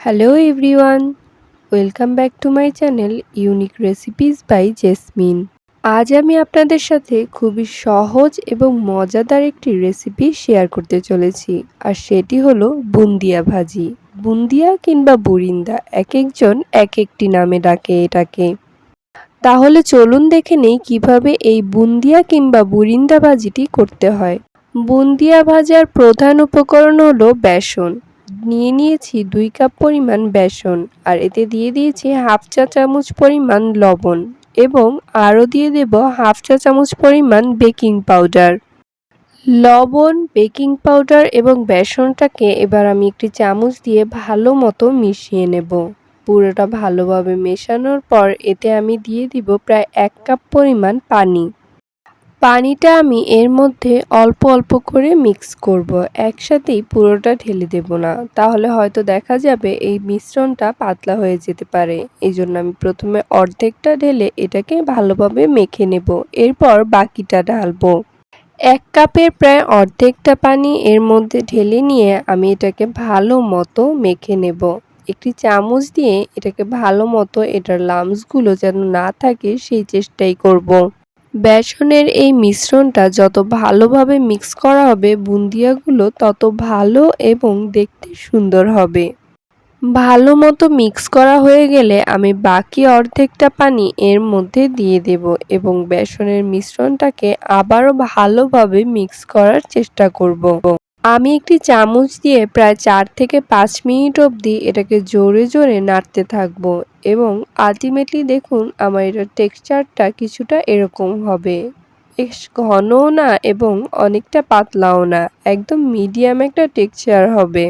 Hello everyone, welcome back to my channel Unique Recipes by Jesmin। আজ আমি আপনাদের সাথে খুবই সহজ এবং মজাদার একটি রেসিপি শেয়ার করতে চলেছি, আর সেটি হলো বুন্দিয়া ভাজি। বুন্দিয়া কিংবা বুরিন্দা, এক একজন এক একটি নামে ডাকে এটাকে। তাহলে চলুন দেখে নেই কিভাবে এই বুন্দিয়া কিংবা বুরিন্দা ভাজিটি করতে হয়। বুন্দিয়া ভাজার প্রধান উপকরণ হলো বেসন। নিয়েছি 2 কাপ পরিমাণ বেসন, আর এতে দিয়ে দিয়েছি হাফ চা চামচ পরিমাণ লবণ এবং আরও দিয়ে দেব হাফ চা চামচ পরিমাণ বেকিং পাউডার। লবণ, বেকিং পাউডার এবং বেসনটাকে এবার আমি একটি চামচ দিয়ে ভালো মতো মিশিয়ে নেব। পুরোটা ভালোভাবে মেশানোর পর এতে আমি দিয়ে দিব প্রায় 1 কাপ পরিমাণ পানি। পানিটা আমি এর মধ্যে অল্প অল্প করে মিক্স করব, একসাথেই পুরোটা ঢেলে দেব না, তাহলে হয়তো দেখা যাবে এই মিশ্রণটা পাতলা হয়ে যেতে পারে। এই জন্য আমি প্রথমে অর্ধেকটা ঢেলে এটাকে ভালোভাবে মেখে নেব, এরপর বাকিটা ঢালবো। 1 কাপের প্রায় অর্ধেকটা পানি এর মধ্যে ঢেলে নিয়ে আমি এটাকে ভালো মতো মেখে নেব। একটি চামচ দিয়ে এটাকে ভালো মতো এটার লাম্পসগুলো যেন না থাকে সেই চেষ্টাই করব। বেসনের এই মিশ্রণটা যত ভালোভাবে মিক্স করা হবে বুন্দিয়াগুলো তত ভালো এবং দেখতে সুন্দর হবে। ভালো মতো মিক্স করা হয়ে গেলে আমি বাকি অর্ধেকটা পানি এর মধ্যে দিয়ে দেব এবং বেসনের মিশ্রণটাকে আবারও ভালোভাবে মিক্স করার চেষ্টা করব। আমি একটি চামচ দিয়ে প্রায় 4 থেকে 5 মিনিট অবধি এটাকে জোরে জোরে নাড়তে থাকব এবং আলটিমেটলি দেখুন আমার এটার টেক্সচারটা কিছুটা এরকম হবে। বেশ ঘনও না এবং অনেকটা পাতলাও না, একদম মিডিয়াম একটা টেক্সচার হবে।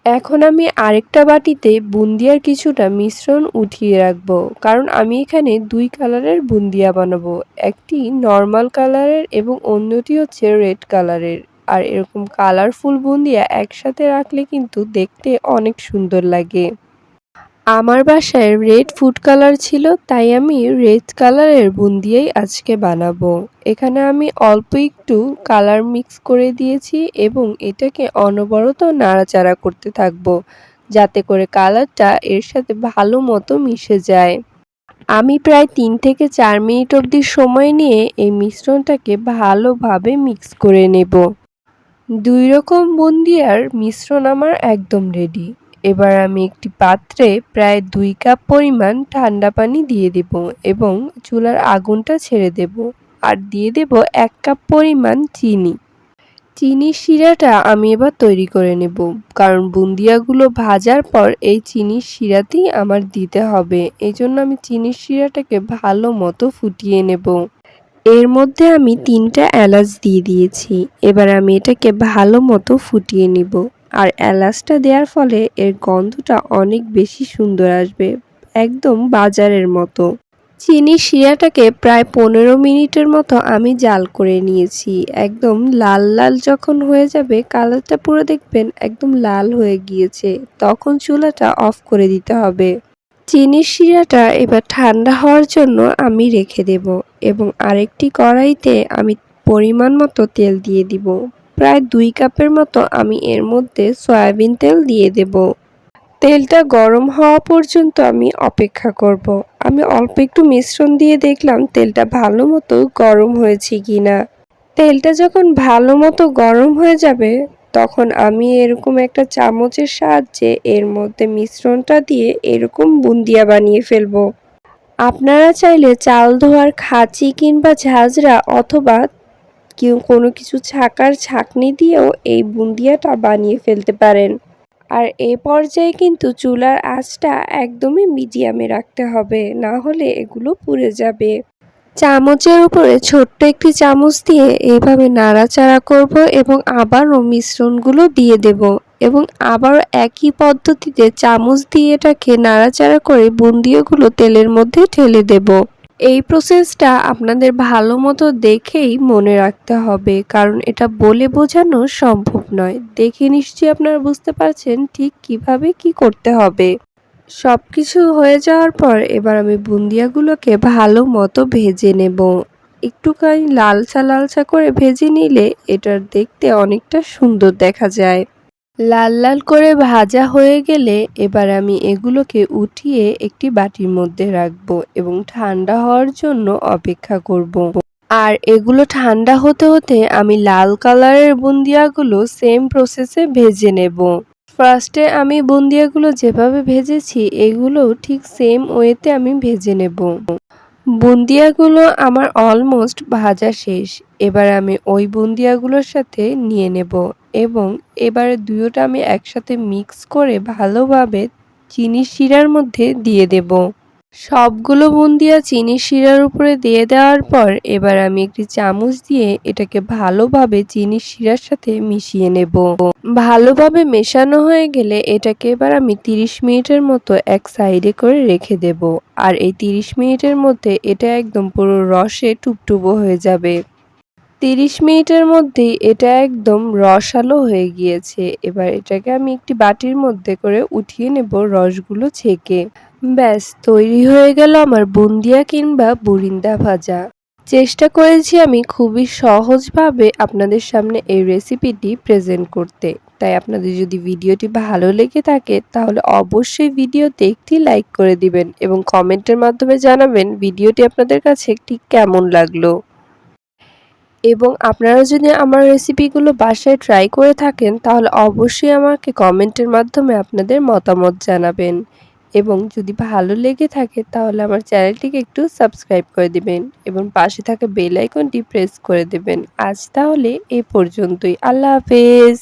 এখন আমি আরেকটা বাটিতে বুন্দিয়ার কিছুটা মিশ্রণ উঠিয়ে রাখবো, কারণ আমি এখানে 2 কালারের বুন্দিয়া বানাবো, একটি নর্মাল কালারের এবং অন্যটি হচ্ছে রেড কালারের। আর এরকম কালারফুল বুন্দিয়া একসাথে রাখলে কিন্তু দেখতে অনেক সুন্দর লাগে। আমার বাসায় রেড ফুড কালার ছিল, তাই আমি রেড কালারের বুন্দিয়াই আজকে বানাবো। এখানে আমি অল্প একটু কালার মিক্স করে দিয়েছি এবং এটাকে অনবরত নাড়াচাড়া করতে থাকবো, যাতে করে কালারটা এর সাথে ভালো মতো মিশে যায়। আমি প্রায় 3 থেকে 4 মিনিট অবধি সময় নিয়ে এই মিশ্রণটাকে ভালোভাবে মিক্স করে নেব। 2 রকম বুন্দিয়ার মিশ্রণ আমার একদম রেডি। এবার আমি একটি পাত্রে প্রায় 2 কাপ পরিমাণ ঠান্ডা পানি দিয়ে দেব এবং চুলার আগুনটা ছেড়ে দেব, আর দিয়ে দেব 1 কাপ পরিমাণ চিনি। চিনির শিরাটা আমি এবার তৈরি করে নেব, কারণ বুন্দিয়াগুলো ভাজার পর এই চিনির শিরাতেই আমার দিতে হবে। এই জন্য আমি চিনির শিরাটাকে ভালো মতো ফুটিয়ে নেব। এর মধ্যে আমি 3টা এলাচ দিয়ে দিয়েছি। এবার আমি এটাকে ভালো মতো ফুটিয়ে নিব, আর এলাচটা দেওয়ার ফলে এর গন্ধটা অনেক বেশি সুন্দর আসবে, একদম বাজারের মতো। চিনির শিরাটাকে প্রায় 15 মিনিটের মতো আমি জাল করে নিয়েছি। একদম লাল লাল যখন হয়ে যাবে, কালারটা পুরো দেখবেন একদম লাল হয়ে গিয়েছে, তখন চুলাটা অফ করে দিতে হবে। চিনির শিরাটা এবার ঠান্ডা হওয়ার জন্য আমি রেখে দেব এবং আরেকটি কড়াইতে আমি পরিমাণ মতো তেল দিয়ে দিব। প্রায় 2 কাপের মতো আমি এর মধ্যে সয়াবিন তেল দিয়ে দেব। তেলটা গরম হওয়া পর্যন্ত আমি অপেক্ষা করব। আমি অল্প একটু মিশ্রণ দিয়ে দেখলাম তেলটা ভালো মতো গরম হয়েছে কিনা। তেলটা যখন ভালো মতো গরম হয়ে যাবে, তখন আমি এরকম একটা চামচের সাহায্যে এর মধ্যে মিশ্রণটা দিয়ে এরকম বুন্দিয়া বানিয়ে ফেলবো। আপনারা চাইলে চাল ধোয়ার খাঁচি কিংবা ঝাঁঝরা অথবা কোনো কিছু ছাকার ছাঁকনি দিয়েও এই বুন্দিয়াটা বানিয়ে ফেলতে পারেন। আর এ পর্যায়ে কিন্তু চুলার আঁচটা একদমই মিডিয়ামে রাখতে হবে, না হলে এগুলো পুড়ে যাবে। চামচের উপরে ছোট্ট একটি চামচ দিয়ে এইভাবে নাড়াচাড়া করব এবং আবারও মিশ্রণগুলো দিয়ে দেব এবং আবারও একই পদ্ধতিতে চামচ দিয়ে এটাকে নাড়াচাড়া করে বুন্দিয়াগুলো তেলের মধ্যে ঢেলে দেব। এই প্রসেসটা আপনাদের ভালো মতো দেখেই মনে রাখতে হবে, কারণ এটা বলে বোঝানো সম্ভব নয়। দেখে নিশ্চয়ই আপনারা বুঝতে পারছেন ঠিক কিভাবে কি করতে হবে। সবকিছু হয়ে যাওয়ার পর এবার আমি বুন্দিয়াগুলোকে ভালো মতো ভেজে নেব। একটুখানি লালচা লালচা করে ভেজে নিলে এটার দেখতে অনেকটা সুন্দর দেখা যায়। লাল লাল করে ভাজা হয়ে গেলে এবার আমি এগুলোকে উঠিয়ে একটি বাটির মধ্যে রাখবো এবং ঠান্ডা হওয়ার জন্য অপেক্ষা করব। আর এগুলো ঠান্ডা হতে হতে আমি লাল কালারের বুন্দিয়াগুলো সেম প্রসেসে ভেজে নেব। ফার্স্টে আমি বুন্দিয়াগুলো যেভাবে ভেজেছি এগুলো ঠিক সেম ওয়েতে আমি ভেজে নেব। বুন্দিয়াগুলো আমার অলমোস্ট ভাজা শেষ। এবার আমি ওই বুন্দিয়াগুলোর সাথে নিয়ে নেব এবং এবারে দুটোটা আমি একসাথে মিক্স করে ভালোভাবে চিনির শিরার মধ্যে দিয়ে দেব। সবগুলো বুন্দিয়া চিনির শিরার উপরে দিয়ে দেওয়ার পর এবার আমি একটি চামচ দিয়ে এটাকে ভালোভাবে চিনির শিরার সাথে মিশিয়ে নেব। ভালোভাবে মেশানো হয়ে গেলে এটাকে এবার আমি 30 মিনিটের মতো এক সাইডে করে রেখে দেব। আর এই 30 মিনিটের মধ্যে এটা একদম পুরো রসে টুপটুপো হয়ে যাবে। 30 মিনিটের মধ্যেই এটা একদম রসালো হয়ে গিয়েছে। এবার এটাকে আমি একটি বাটির মধ্যে করে উঠিয়ে নেব রসগুলো ছেঁকে। ব্যাস তৈরি হয়ে গেল আমার বুন্দিয়া কিংবা বুরিন্দা ভাজা। চেষ্টা করেছি আমি খুবই সহজভাবে আপনাদের সামনে এই রেসিপিটি প্রেজেন্ট করতে। তাই আপনাদের যদি ভিডিওটি ভালো লেগে থাকে তাহলে অবশ্যই ভিডিওতে একটি লাইক করে দিবেন এবং কমেন্টের মাধ্যমে জানাবেন ভিডিওটি আপনাদের কাছে ঠিক কেমন লাগলো। এবং আপনারা যদি আমার রেসিপিগুলো বাসায় ট্রাই করে থাকেন তাহলে অবশ্যই আমাকে কমেন্টের মাধ্যমে আপনাদের মতামত জানাবেন। এবং যদি ভালো লেগে থাকে তাহলে আমার চ্যানেলটিকে একটু সাবস্ক্রাইব করে দিবেন এবং পাশে থাকা বেল আইকনটি প্রেস করে দেবেন। আজ তাহলে এ পর্যন্তই। আল্লাহ হাফেজ।